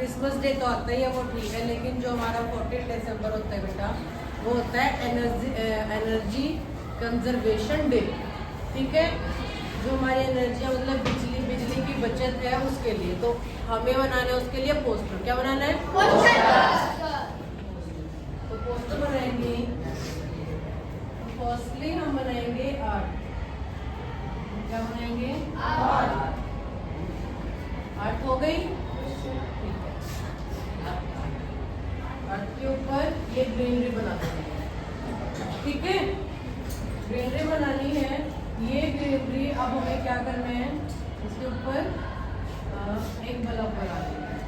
Christmas day तो आता ही है, वो ठीक है, लेकिन जो हमारा 14 दिसंबर होता है बेटा, वो होता है एनर्जी कंजर्वेशन डे। ठीक है, जो हमारी एनर्जी मतलब बिजली की बचत है उसके लिए, तो हमें बनाना है उसके लिए पोस्टर। क्या बनाना है? तो पोस्टर बनाएंगे। फर्स्टली हम बनाएंगे आर्ट। क्या बनाएंगे? आर्ट हो गई। ठीक है, आर्ट के ऊपर ये ग्रीनरी बनाते हैं। ठीक है, ग्रीनरी बनानी है। ये ग्रीनरी अब हमें क्या करना है, इसके ऊपर एक बल्ब लगा देना है।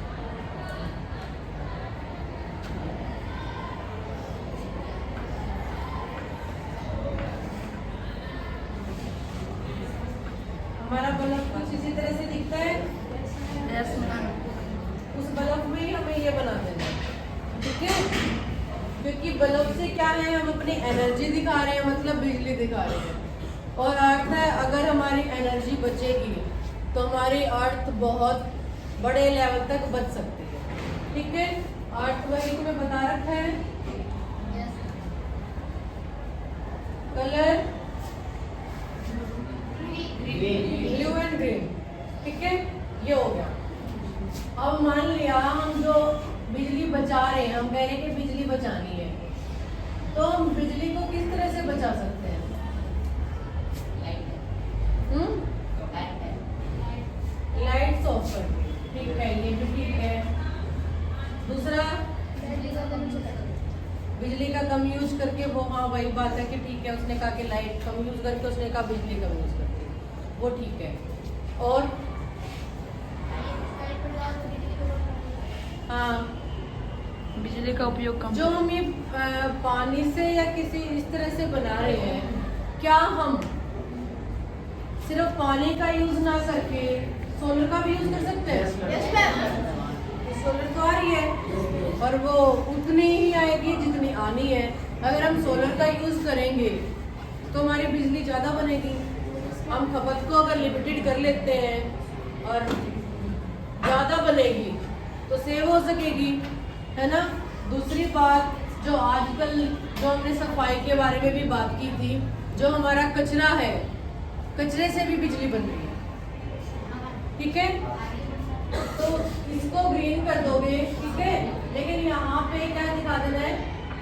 हमारा बल्ब कुछ इसी तरह से दिखता है। उस बल्ब में ही हमें ये बना देना है। ठीक है, क्योंकि बल्ब से क्या है, हम अपनी एनर्जी दिखा रहे हैं, मतलब बिजली दिखा रहे हैं। और अर्थ है, अगर हमारी एनर्जी बचेगी तो हमारी अर्थ बहुत बड़े लेवल तक बच सकती है। ठीक है, अर्थ वही तुम्हें बता रखा है। Colour blue and green. ठीक है, ये हो गया। अब मान लिया हम जो बिजली बचा रहे हैं, हम कह रहे हैं कि बिजली बचानी है, तो हम बिजली को किस तरह से बचा सकते हैं? लाइट्स ऑफ कर दी। ठीक है, ये भी ठीक है। दूसरा, बिजली का कम यूज करके, वो हाँ वही बात है कि ठीक है, उसने कहा कि लाइट कम यूज करके, उसने कहा बिजली कम यूज करके, वो ठीक है। और हाँ, बिजली का उपयोग कम। जो हम ये पानी से या किसी इस तरह से बना रहे हैं, क्या हम सिर्फ पानी का यूज ना करके सोलर का भी यूज कर सकते हैं? Yes ma'am. सोलर तो आ रही है और वो उतनी ही आएगी जितनी आनी है। अगर हम सोलर का यूज करेंगे तो हमारी बिजली ज़्यादा बनेगी। हम खपत को अगर लिमिटेड कर लेते हैं और ज़्यादा बनेगी तो सेव हो सकेगी, है ना। दूसरी बात, जो आजकल जो हमने सफाई के बारे में भी बात की थी, जो हमारा कचरा है, कचरे से भी बिजली बन रही है। ठीक है, तो इसको ग्रीन कर दोगे। ठीक है, लेकिन यहाँ पे क्या दिखा देना है,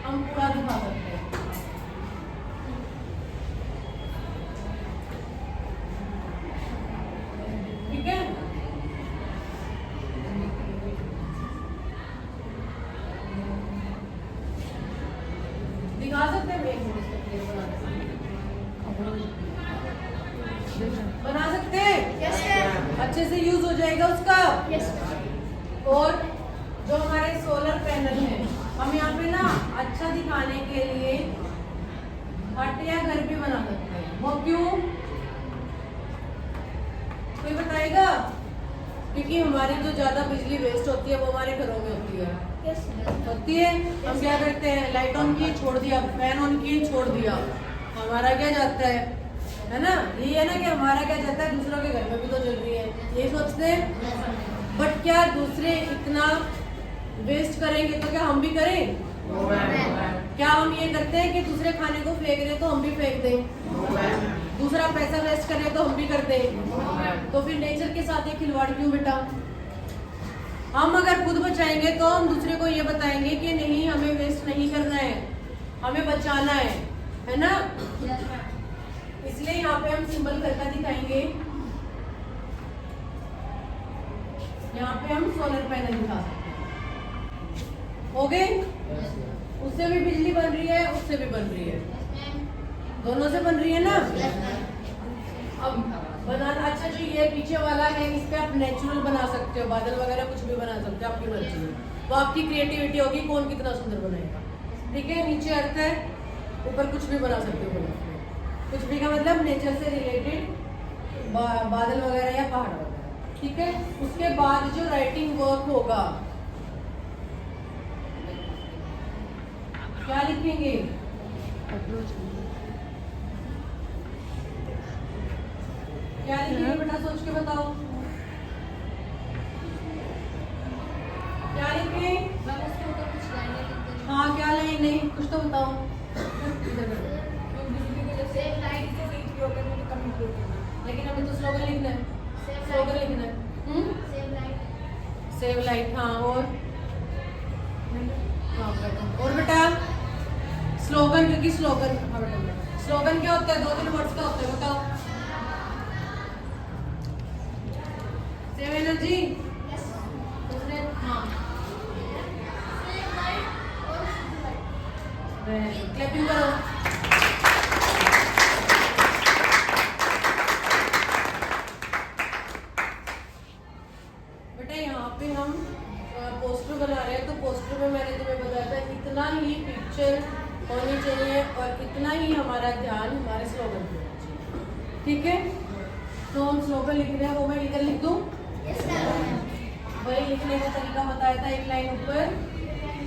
हम पूरा दिखा सकते हैं। ठीक है, दिखा सकते हैं। बना सकते हैं। Yes ma'am. अच्छे से यूज हो जाएगा उसका। Yes ma'am. और जो हमारे सोलर पैनल हैं, हम यहाँ पे ना अच्छा दिखाने के लिए हट या घर भी बना सकते हैं। वो क्यों, कोई बताएगा? क्योंकि हमारी जो ज्यादा बिजली वेस्ट होती है वो हमारे घरों में होती है। Yes ma'am. होती है। हम क्या करते हैं, लाइट ऑन की छोड़ दिया, फैन ऑन की छोड़ दिया, हमारा क्या जाता है ना। ये है ना कि हमारा क्या जाता है, दूसरों के घर में भी तो जल रही है, ये सोचते हैं। बट क्या दूसरे इतना वेस्ट करेंगे तो क्या हम भी करें? क्या हम ये करते हैं कि दूसरे खाने को फेंक रहे तो हम भी फेंक दें? दूसरा पैसा वेस्ट करे तो हम भी कर दें? तो फिर नेचर के साथ ये खिलवाड़ क्यों बेटा? हम अगर खुद बचाएंगे तो हम दूसरे को ये बताएंगे कि नहीं, हमें वेस्ट नहीं करना है, हमें बचाना है ना। इसलिए यहाँ पे हम सिंबल करके दिखाएंगे। यहाँ पे हम सोलर पैनल दिखा सकते हैं। हो गए? उससे भी बिजली बन रही है, उससे भी बन रही है, दोनों से बन रही है ना। अब बनाना, अच्छा जो ये पीछे वाला है, इस पे आप नेचुरल बना सकते हो, बादल वगैरह कुछ भी बना सकते हो, आपकी मर्जी है। वो आपकी क्रिएटिविटी होगी, कौन कितना सुंदर बनाएगा। ठीक है, नीचे अर्थ है, ऊपर कुछ भी बना सकते हो। कुछ भी का मतलब नेचर से रिलेटेड, बादल वगैरह या पहाड़ वगैरह। ठीक है, उसके बाद जो राइटिंग वर्क होगा, क्या लिखेंगे? क्या लिखेंगे बेटा, सोच के बताओ। कुछ तो बताओ। इधर करो। लेकिन अभी तो स्लोगन लिखना है। स्लोगन लिखना है। Save light. हाँ और हाँ बेटा। और बेटा स्लोगन, क्योंकि स्लोगन, हाँ बेटा स्लोगन क्या होता है? 2-3 वर्ड्स का होता है, बताओ। Save energy. दूसरे हाँ क्लैपिंग करो। बेटा यहाँ पे हम पोस्टर बना रहे हैं, तो पोस्टर में मैंने तुम्हें बताया था इतना ही पिक्चर होनी चाहिए और इतना ही हमारा ध्यान हमारे स्लोगन पे होना चाहिए। ठीक है, तो हम स्लोगन लिख रहे हैं, वो मैं इधर लिख दूँ। वही लिखने का तरीका बताया था, एक लाइन ऊपर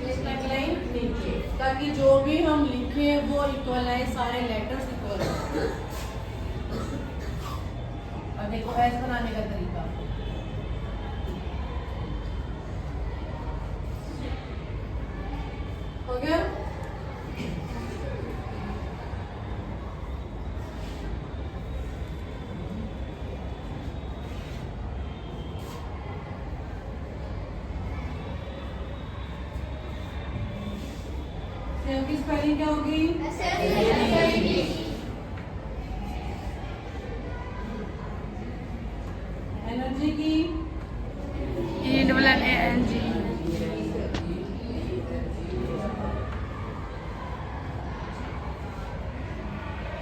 एक लाइन नीचे, ताकि जो भी हम लिखे वो इक्वल आए, सारे लेटर्स इक्वल आए। और देखो ऐसे बनाने का तरीका। हो गया? सेव की स्पेलिंग क्या होगी? एनर्जी की ENNG।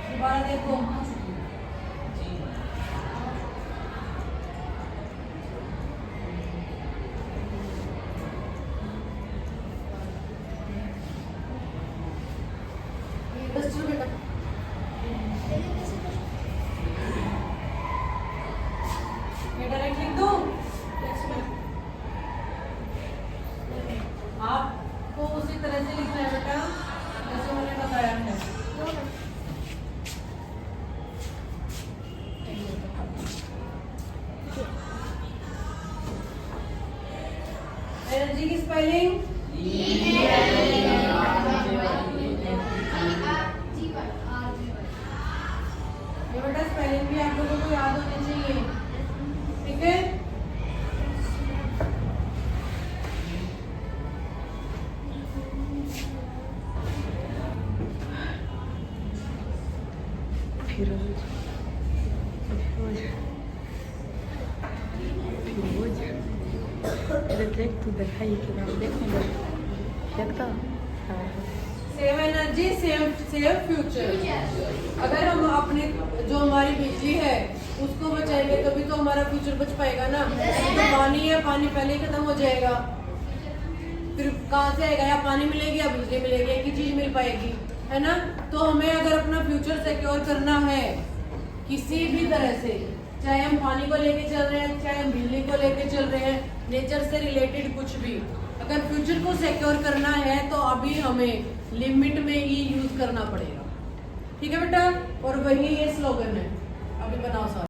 दोबारा देखो। बस चलो बेटा। ये डायरेक्ट लिख दूं? आपको उसी तरह से लिखना है बेटा जैसे मैंने बताया है। एनर्जी की स्पेलिंग ये बेटा स्पेलिंग भी आप लोगों को याद होनी चाहिए। ठीक है, देख तू दिखाई के नाम देखो देखता। Save energy, save future. अगर हम अपने जो हमारी बिजली है उसको बचाएंगे तभी तो हमारा फ्यूचर बच पाएगा ना। तो पानी है, पानी पहले ही खत्म हो जाएगा, फिर कहाँ से आएगा? या पानी मिलेगी या बिजली मिलेगी, एक ही चीज मिल पाएगी, है ना। तो हमें अगर अपना फ्यूचर सिक्योर करना है किसी भी तरह से, चाहे हम पानी को लेके चल रहे हैं, चाहे हम बिजली को लेके चल रहे हैं, नेचर से रिलेटेड कुछ भी, अगर फ्यूचर को सिक्योर करना है तो अभी हमें लिमिट में ही यूज करना पड़ेगा। ठीक है बेटा, और वही ये स्लोगन है। अभी बनाओ साथ।